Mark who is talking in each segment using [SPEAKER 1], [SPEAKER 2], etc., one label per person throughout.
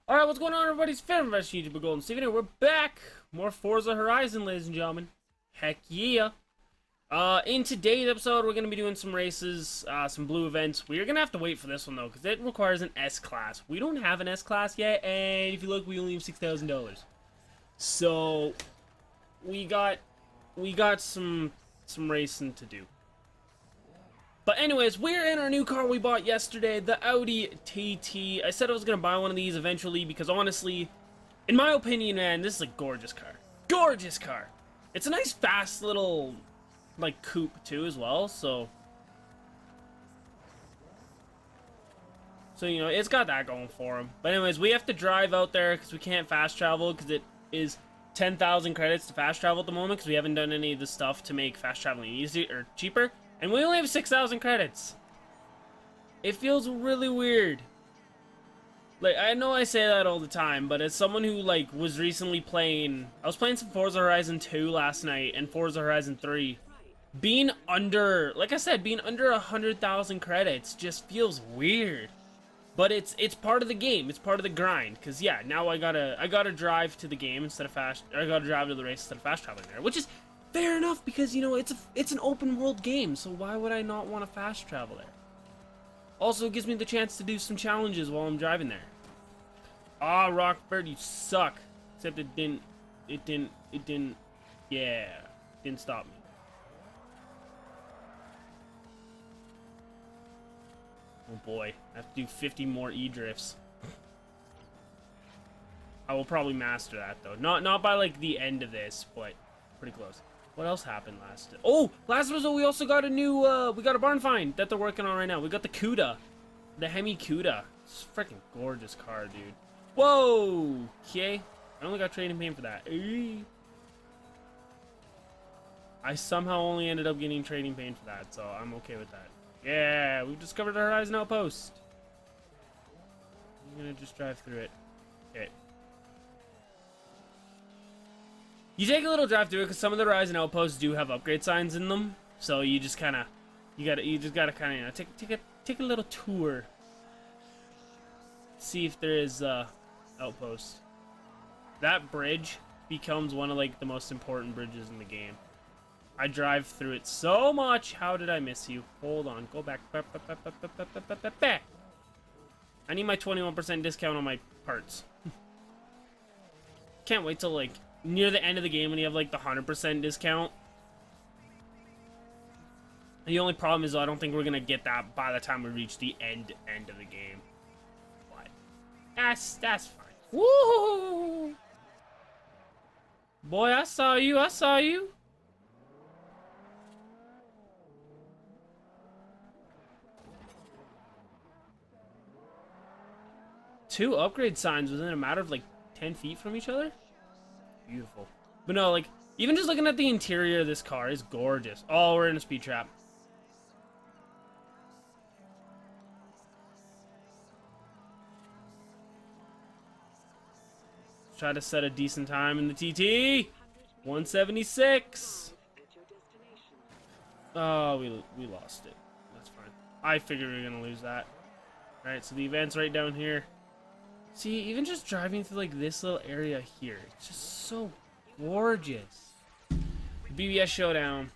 [SPEAKER 1] Alright, what's going on, everybody's favorite Russian YouTuber, Golden Steven, and we're back! More Forza Horizon, ladies and gentlemen. Heck yeah! In today's episode, we're going to be doing some races, some blue events. We're going to have to wait for this one, though, because it requires an S-Class. We don't have an S-Class yet, and if you look, we only have $6,000. So, we got some racing to do. But anyways, we're in our new car we bought yesterday, the Audi TT. I said I was going to buy one of these eventually because honestly, in my opinion, man, this is a gorgeous car. Gorgeous car! It's a nice, fast little, like, coupe too as well, so you know, it's got that going for him. But anyways, we have to drive out there because we can't fast travel because it is 10,000 credits to fast travel at the moment because we haven't done any of the stuff to make fast traveling easier or cheaper. And we only have 6,000 credits. It feels really weird. Like, I know I say that all the time, but as someone who, like, was recently playing... I was playing some Forza Horizon 2 last night and Forza Horizon 3. Being under... Like I said, being under 100,000 credits just feels weird. But it's part of the game. It's part of the grind. Because, yeah, now I gotta drive to the game instead of fast... Or I gotta drive to the race instead of fast traveling there. Which is... fair enough, because, you know, it's an open world game, so why would I not want to fast travel there? Also, it gives me the chance to do some challenges while I'm driving there. Ah, Rockbird, you suck. Except it didn't, yeah, didn't stop me. Oh boy, I have to do 50 more E-drifts. I will probably master that, though. Not by, like, the end of this, but pretty close. What else happened last? Oh, last episode we also got a new, we got a barn find that they're working on right now. We got the Cuda. The Hemi Cuda. It's a freaking gorgeous car, dude. Whoa! Okay. I only got trading paint for that. I somehow only ended up getting trading paint for that, so I'm okay with that. Yeah, we've discovered our Horizon Outpost. I'm gonna just drive through it. Okay. You take a little drive through it because some of the Horizon Outposts do have upgrade signs in them, so you just kind of, you just gotta kind of, you know, take a little tour, see if there is outpost. That bridge becomes one of like the most important bridges in the game. I drive through it so much. How did I miss you? Hold on, go back. I need my 21% discount on my parts. Can't wait till like near the end of the game when you have like the 100% discount. The only problem is, though, I don't think we're gonna get that by the time we reach the end of the game. But that's fine. Woo! Boy, I saw you. Two upgrade signs within a matter of like 10 feet from each other? Beautiful. But no, like, even just looking at the interior of this car is gorgeous. Oh, we're in a speed trap. Let's try to set a decent time in the TT. 176. Oh, we lost it. That's fine. I figured we were gonna lose that. Alright, so the event's right down here. See, even just driving through like this little area here, it's just so gorgeous. BBS Showdown.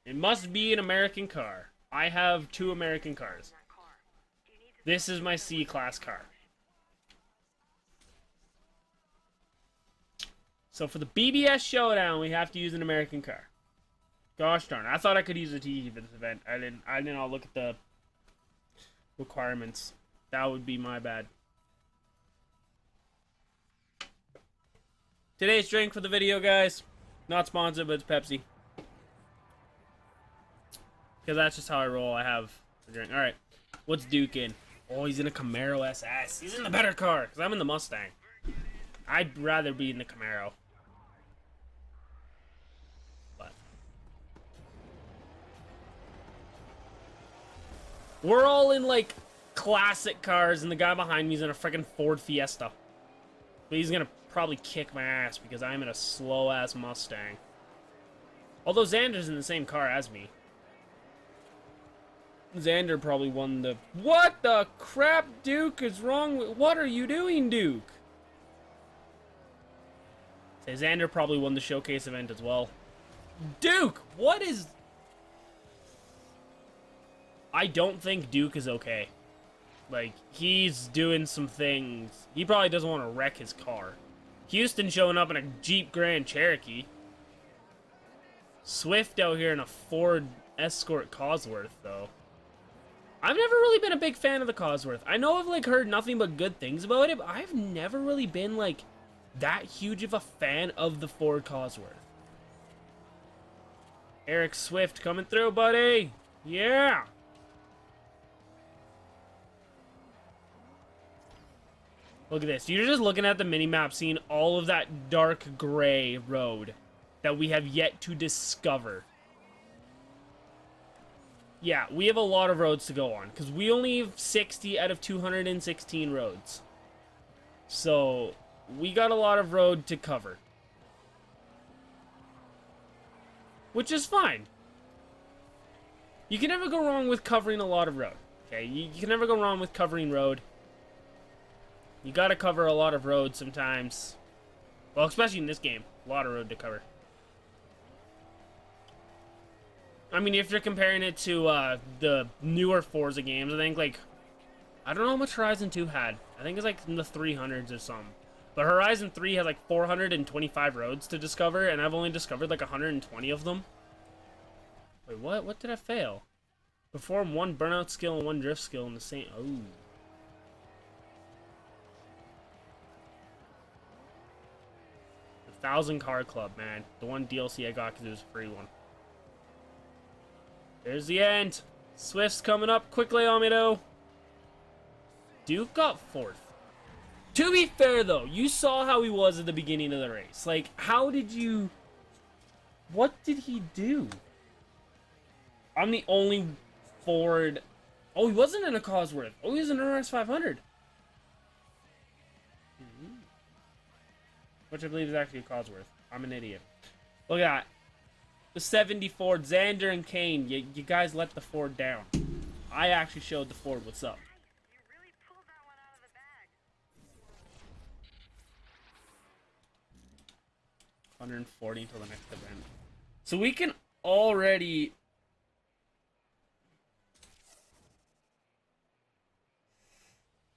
[SPEAKER 1] It must be an American car. I have 2 American cars. This is my C-Class car. So for the BBS Showdown, we have to use an American car. Gosh darn, I thought I could use a TT for this event. I didn't all look at the requirements. That would be my bad. Today's drink for the video, guys. Not sponsored, but it's Pepsi. Because that's just how I roll. I have a drink. Alright. What's Duke in? Oh, he's in a Camaro SS. He's in the better car. Because I'm in the Mustang. I'd rather be in the Camaro. But we're all in, like, classic cars, and the guy behind me is in a freaking Ford Fiesta. But he's gonna probably kick my ass because I'm in a slow-ass Mustang. Although Xander's in the same car as me. Xander probably won the... What the crap, Duke, is wrong with... What are you doing, Duke? Say, Xander probably won the showcase event as well. Duke, what is... I don't think Duke is okay. Like, he's doing some things. He probably doesn't want to wreck his car. Houston showing up in a Jeep Grand Cherokee. Swift out here in a Ford Escort Cosworth, though. I've never really been a big fan of the Cosworth. I know I've, like, heard nothing but good things about it, but I've never really been, like, that huge of a fan of the Ford Cosworth. Eric Swift coming through, buddy. Yeah. Look at this. You're just looking at the mini-map, seeing all of that dark gray road that we have yet to discover. Yeah, we have a lot of roads to go on, because we only have 60 out of 216 roads. So, we got a lot of road to cover. Which is fine. You can never go wrong with covering a lot of road. Okay, you can never go wrong with covering road. You gotta cover a lot of road sometimes. Well, especially in this game. A lot of road to cover. I mean, if you're comparing it to the newer Forza games, I think, like... I don't know how much Horizon 2 had. I think it's, like, in the 300s or something. But Horizon 3 has, like, 425 roads to discover, and I've only discovered, like, 120 of them. Wait, what? What did I fail? Perform one burnout skill and one drift skill in the same... Oh. 1,000 Car Club, man. The one DLC I got because it was a free one. There's the end. Swift's coming up quickly, Amido. Duke got 4th. To be fair, though, you saw how he was at the beginning of the race. Like, how did you... What did he do? I'm the only Ford... Oh, he wasn't in a Cosworth. Oh, he was in an RS 500. Which I believe is actually a Cosworth. I'm an idiot. Look at that. The 70 Ford, Xander and Kane, you guys let the Ford down. I actually showed the Ford what's up.
[SPEAKER 2] You really pulled that one out of the bag.
[SPEAKER 1] 140 until the next event. So we can already...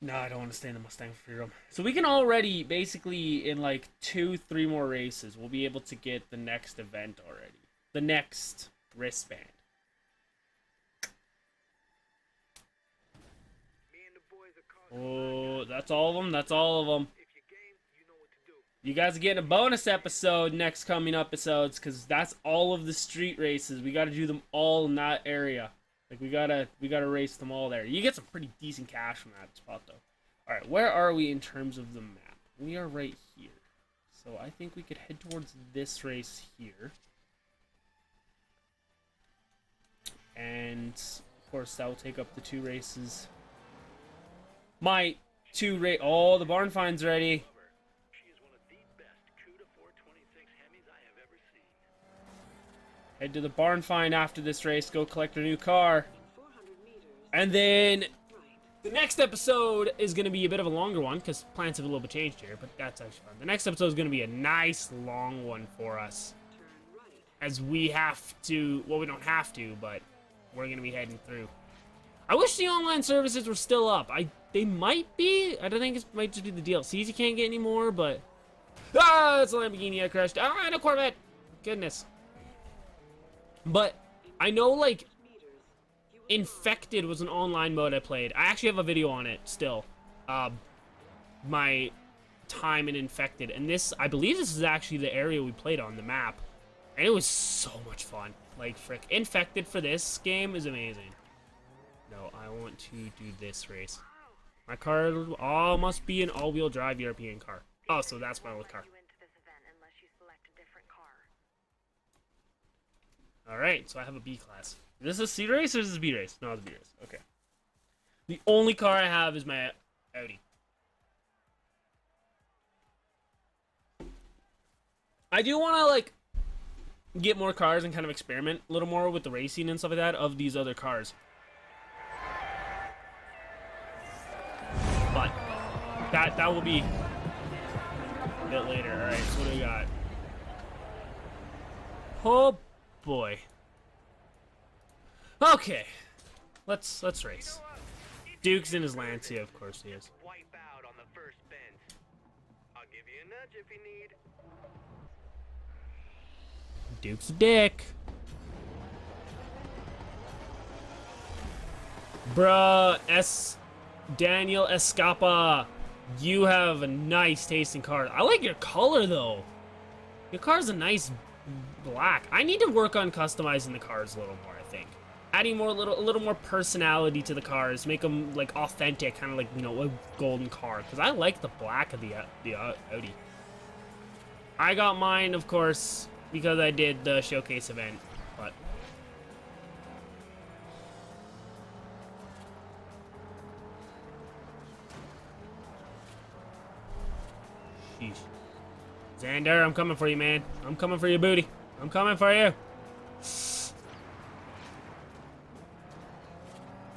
[SPEAKER 1] No, I don't want to stay in the Mustang for freedom. So we can already, basically, in like 2-3 more races, we'll be able to get the next event already. The next wristband. Oh, that's all of them. That's all of them. You guys are getting a bonus episode next coming episodes, because that's all of the street races. We got to do them all in that area. Like we gotta race them all there. You get some pretty decent cash from that spot though. All right, where are we in terms of the map? We are right here. So I think we could head towards this race here. And of course that will take up the 2 races. My 2 race. Oh, the barn find's ready. Head to the barn find after this race. Go collect a new car. And then the next episode is going to be a bit of a longer one because plans have a little bit changed here, but that's actually fun. The next episode is going to be a nice long one for us. As we have to, well, we don't have to, but we're going to be heading through. I wish the online services were still up. They might be. I don't think it might just be the DLCs you can't get anymore, but... Ah, it's a Lamborghini I crashed. Ah, and a Corvette. Goodness. But I know, like, Infected was an online mode I played. I actually have a video on it still. My time in Infected. And this, I believe this is actually the area we played on, the map. And it was so much fun. Like, frick. Infected for this game is amazing. No, I want to do this race. My car, oh, must be an all-wheel drive European car. Oh, so that's my old car. Alright, so I have a B class. Is this a C race or is this a B race? No, it's a B race. Okay. The only car I have is my Audi. I do want to, like, get more cars and kind of experiment a little more with the racing and stuff like that of these other cars. but that will be a bit later. All right, so what do we got? Oh boy. Okay, let's race. Duke's in his Lancia, of course he is.
[SPEAKER 3] Wipe out on the first bend. I'll give you a nudge if you need.
[SPEAKER 1] Duke's a dick. Bruh, Daniel Escapa, you have a nice taste in cars. I like your color though. Your car's a nice black. I need to work on customizing the cars a little more, I think. Adding a little more personality to the cars, make them like authentic, kind of like, you know, a golden car. Because I like the black of the Audi. I got mine, of course, because I did the showcase event, but sheesh. Xander, I'm coming for you, man. I'm coming for your booty. I'm coming for you.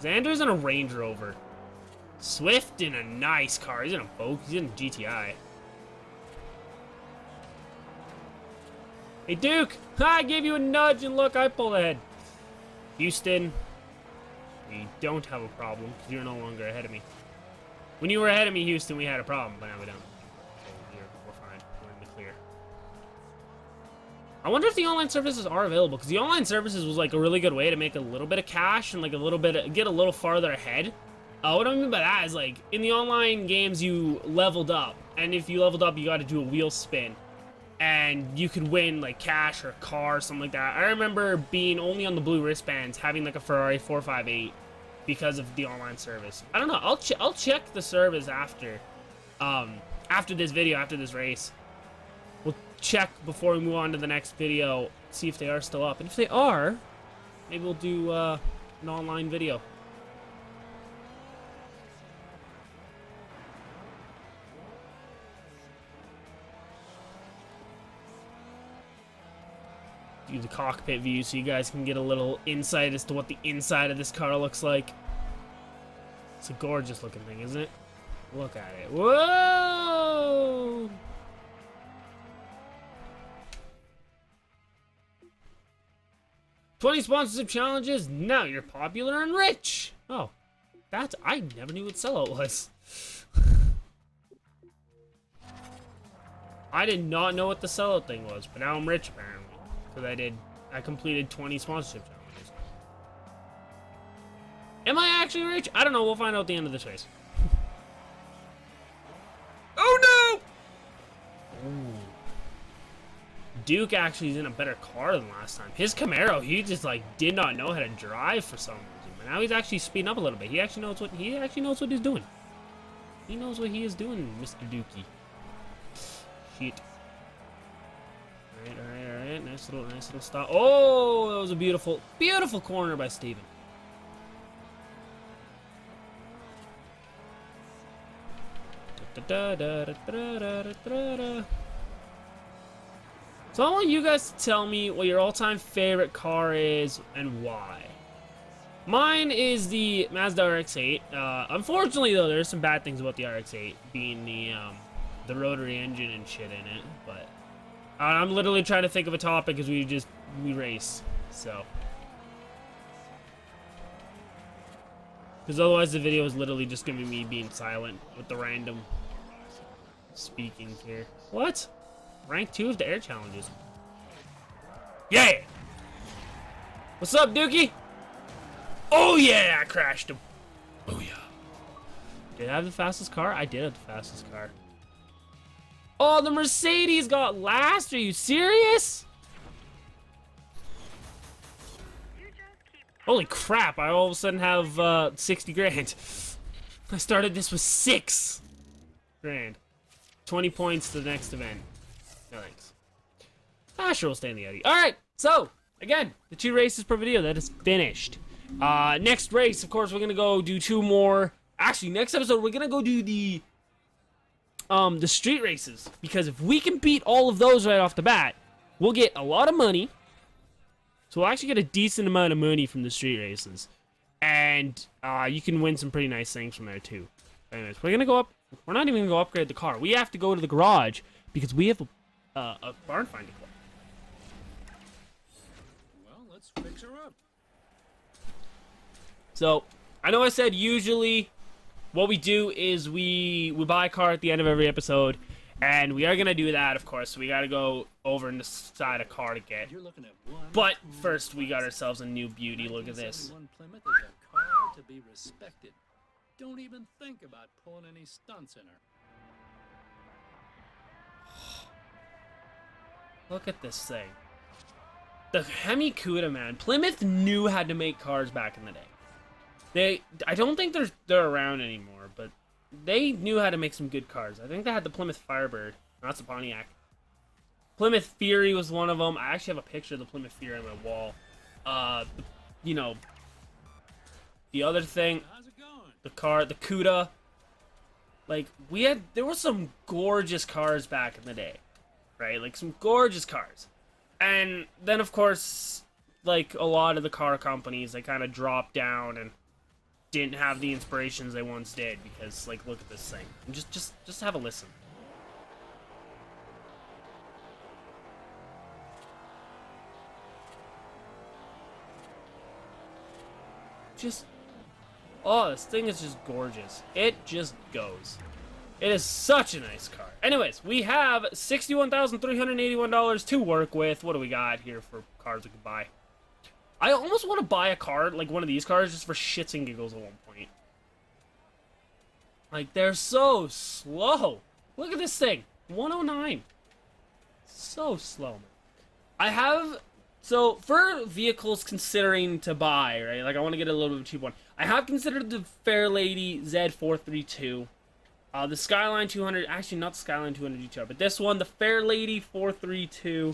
[SPEAKER 1] Xander's in a Range Rover. Swift in a nice car. He's in a Focus. He's in a GTI. Hey, Duke! I gave you a nudge, and look, I pulled ahead. Houston, we don't have a problem, because you're no longer ahead of me. When you were ahead of me, Houston, we had a problem, but now we don't. So we're fine. We're in the clear. I wonder if the online services are available, because the online services was like a really good way to make a little bit of cash and like a little bit of, get a little farther ahead. What I mean by that is, like, in the online games, you leveled up, and if you leveled up, you got to do a wheel spin, and you could win like cash or a car or something like that. I remember being only on the blue wristbands, having like a Ferrari 458 because of the online service. I don't know. I'll check the service after this video, after this race. We'll check before we move on to the next video, see if they are still up, and if they are, maybe we'll do an online video. Do the cockpit view so you guys can get a little insight as to what the inside of this car looks like. It's a gorgeous looking thing, isn't it? Look at it. Whoa! "20 sponsorship challenges, now you're popular and rich." Oh, that's, I never knew what sellout was. I did not know what the sellout thing was, but now I'm rich apparently. Because I completed 20 sponsorship challenges. Am I actually rich? I don't know. We'll find out at the end of this race. Oh no! Ooh. Duke actually is in a better car than last time. His Camaro, he just like did not know how to drive for some reason. But now he's actually speeding up a little bit. He actually knows what he's doing. He knows what he is doing, Mr. Dookie. Shit. Alright, nice little stop. Oh, that was a beautiful, beautiful corner by Steven. So I want you guys to tell me what your all-time favorite car is and why. Mine is the Mazda RX-8. Unfortunately, though, there's some bad things about the RX-8, being the rotary engine and shit in it, but I'm literally trying to think of a topic as we race, so. Because otherwise the video is literally just gonna be me being silent with the random speaking here. What? Rank 2 of the air challenges. Yeah! What's up, Dookie? Oh yeah, I crashed him. Oh yeah. Did I have the fastest car? I did have the fastest car. Oh, the Mercedes got last? Are you serious? Holy crap, I all of a sudden have 60 grand. I started this with 6 grand. 20 points to the next event. No thanks. Sure, we'll stay in the Audi. Alright, so, again, the 2 races per video, that is finished. Next race, of course, we're gonna go do 2 more. Actually, next episode, we're gonna go do the street races, because if we can beat all of those right off the bat, we'll get a lot of money. So we'll actually get a decent amount of money from the street races, and you can win some pretty nice things from there too. Anyways, we're gonna go up. We're not even gonna go upgrade the car. We have to go to the garage because we have a barn finding club.
[SPEAKER 4] Well, let's fix her up.
[SPEAKER 1] So I know I said usually what we do is we buy a car at the end of every episode, and we are gonna do that, of course. So we gotta go over and decide a car to get.
[SPEAKER 4] You're looking at one.
[SPEAKER 1] But first, we got ourselves a new beauty. Look at this.
[SPEAKER 4] 1971 Plymouth is a car to be respected. Don't even think about pulling any stunts in her.
[SPEAKER 1] Look at this thing. The Hemi Cuda, man. Plymouth knew how to make cars back in the day. I don't think they're around anymore, but they knew how to make some good cars. I think they had the Plymouth Firebird. That's the Pontiac. Plymouth Fury was one of them. I actually have a picture of the Plymouth Fury on my wall. You know, the other thing,
[SPEAKER 4] How's it going?
[SPEAKER 1] the car, the Cuda. Like, there were some gorgeous cars back in the day, right? Like, some gorgeous cars. And then, of course, like, a lot of the car companies, they kind of dropped down and didn't have the inspirations they once did, because, like, look at this thing. And just have a listen. Oh, this thing is just gorgeous. It just goes. It is such a nice car. Anyways, we have $61,381 to work with. What do we got here for cars we can buy? I almost want to buy a car, like one of these cars, just for shits and giggles at one point. Like, they're so slow. Look at this thing. 109. So slow, man. I have... So, for vehicles considering to buy, right? Like, I want to get a little bit of a cheap one. I have considered the Fairlady Z432. The Skyline 200... Actually, not the Skyline 200 GTR, but this one, the Fairlady 432.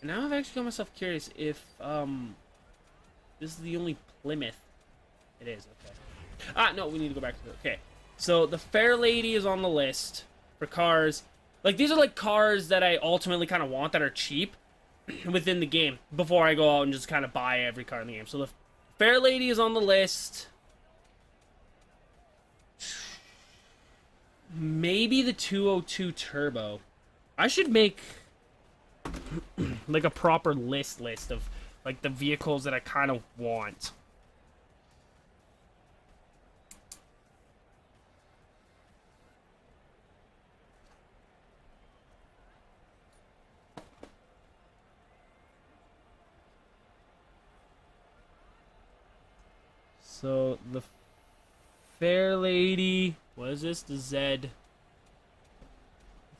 [SPEAKER 1] And now I've actually got myself curious if, this is the only Plymouth. It is, okay. No, we need to go back to it. Okay. So, the Fairlady is on the list for cars. Like, these are, like, cars that I ultimately kind of want that are cheap within the game before I go out and just kind of buy every car in the game. So the Fairlady is on the list. Maybe the 202 Turbo. I should make like a proper list of like the vehicles that I kind of want. So, the Fairlady... What is this? The Z...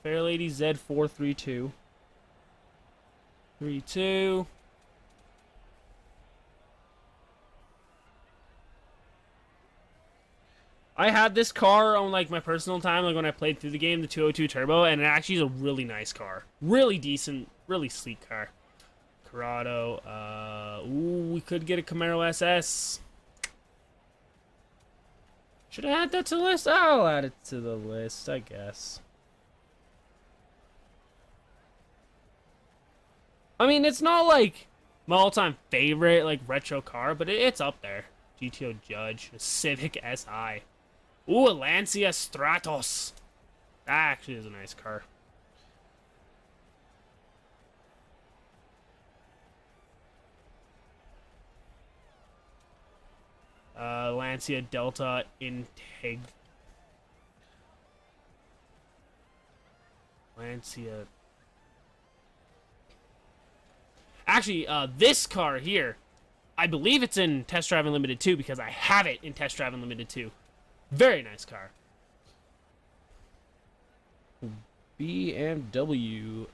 [SPEAKER 1] Fairlady Z432. 32. I had this car on, like, my personal time, like, when I played through the game, the 202 Turbo, and it actually is a really nice car. Really decent, really sleek car. Corrado. Ooh, we could get a Camaro SS. Should I add that to the list? I'll add it to the list, I guess. I mean, it's not like my all-time favorite, like, retro car, but it's up there. GTO Judge, a Civic Si. Ooh, a Lancia Stratos. That actually is a nice car. Lancia Delta Integ. Lancia. Actually, this car here, I believe it's in Test Drive Unlimited 2 because I have it in Test Drive Unlimited 2. Very nice car. BMW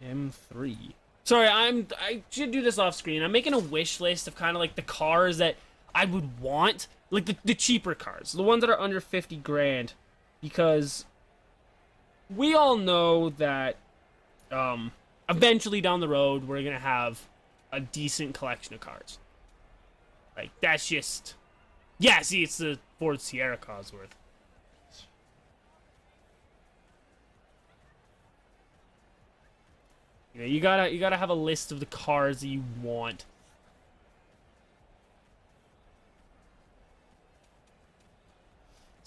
[SPEAKER 1] M3. Sorry, I should do this off screen. I'm making a wish list of kind of like the cars that I would want, like the cheaper cars, the ones that are under 50 grand, because we all know that eventually down the road we're gonna have a decent collection of cars. Like, that's just, yeah. See, it's the Ford Sierra Cosworth. You know, you gotta have a list of the cars that you want.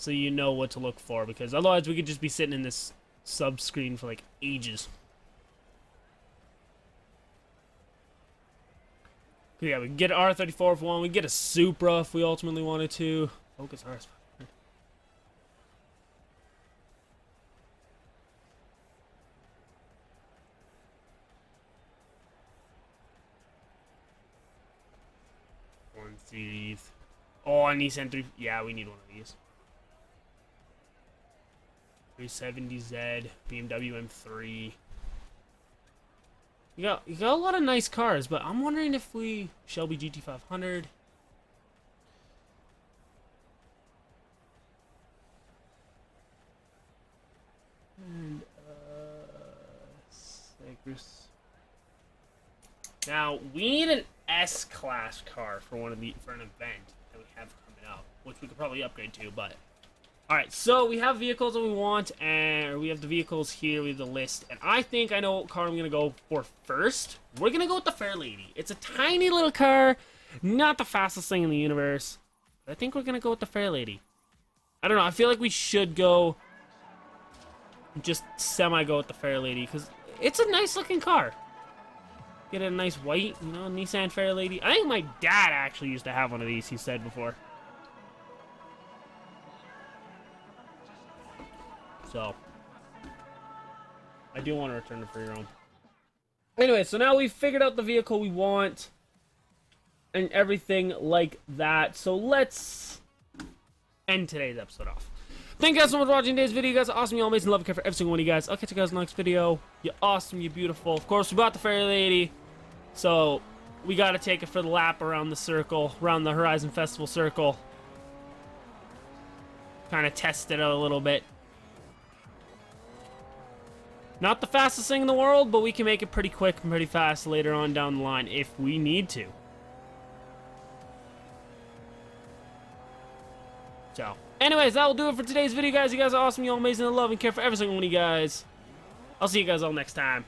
[SPEAKER 1] so you know what to look for, because otherwise we could just be sitting in this sub screen for like ages. Yeah, we can get an R34 if we want. We can get a Supra if we ultimately wanted to. Focus RS. One series. Oh, a Nissan 3. Yeah, we need one of these. 370Z, BMW M3. You got a lot of nice cars, but I'm wondering if we Shelby GT500. And Cypress. Now we need an S-class car for an event that we have coming up, which we could probably upgrade to, but. Alright, so we have vehicles that we want, and we have the vehicles here, we have the list, and I think I know what car I'm going to go for first. We're going to go with the Fair Lady. It's a tiny little car, not the fastest thing in the universe, but I think we're going to go with the Fair Lady. I don't know, I feel like we should go, just semi-go with the Fair Lady, because it's a nice looking car. Get a nice white, you know, Nissan Fair Lady. I think my dad actually used to have one of these, he said before. So, I do want to return to free roam. Anyway, so now we've figured out the vehicle we want and everything like that. So let's end today's episode off. Thank you guys so much for watching today's video. You guys are awesome. You all amazing. Love and care for every single one of you guys. I'll catch you guys in the next video. You're awesome. You're beautiful. Of course, we bought the Fair Lady. So, we got to take it for the lap around the circle, around the Horizon Festival circle. Kind of test it out a little bit. Not the fastest thing in the world, but we can make it pretty quick and pretty fast later on down the line if we need to. So, anyways, that will do it for today's video, guys. You guys are awesome. You all amazing. I love and care for every single one of you guys. I'll see you guys all next time.